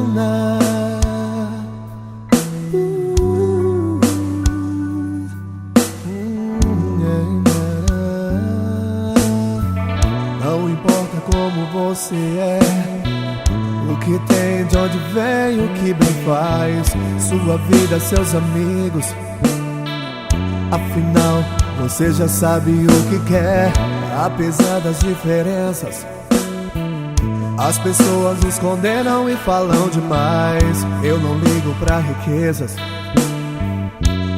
na. Não importa como você é, o que tem, de onde vem, o que bem faz, sua vida, seus amigos. Afinal, você já sabe o que quer, apesar das diferenças. As pessoas nos condenam e falam demais. Eu não ligo pra riquezas,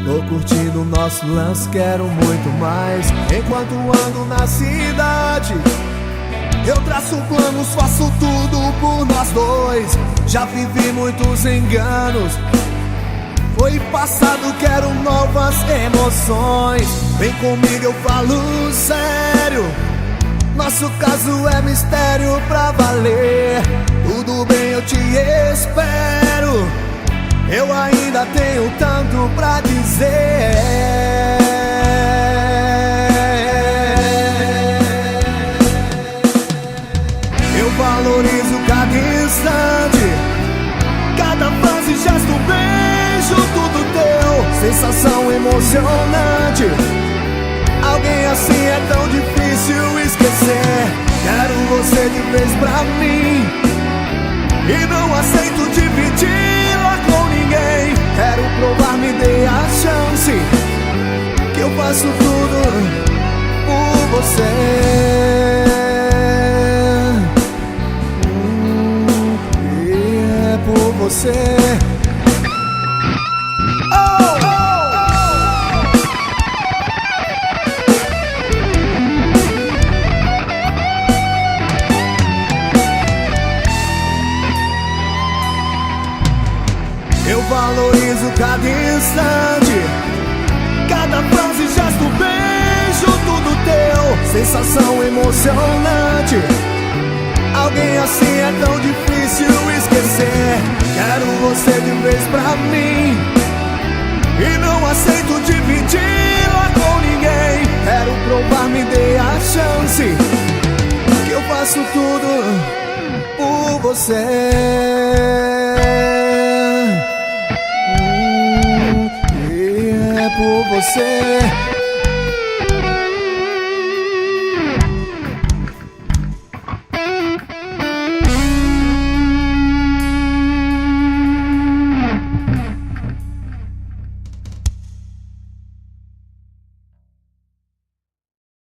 tô curtindo o nosso lance, quero muito mais. Enquanto ando na cidade, eu traço planos, faço tudo por nós dois. Já vivi muitos enganos, foi passado, quero novas emoções. Vem comigo, eu falo sério, nosso caso é mistério pra valer. Tudo bem, eu te espero, eu ainda tenho tanto pra dizer. Eu valorizo cada instante, cada frase, gesto, beijo, tudo teu. Sensação emocionante, alguém assim é tão difícil esquecer. Quero você de vez pra mim e não aceito dividi-la com ninguém. Quero provar, me dê a chance, que eu faço tudo por você. E é por você. Eu valorizo cada instante, cada frase, gesto, beijo, tudo teu. Sensação emocionante, alguém assim é tão difícil esquecer. Quero você de vez pra mim e não aceito dividi-la com ninguém. Quero provar, me dê a chance, que eu faço tudo por você. Por você.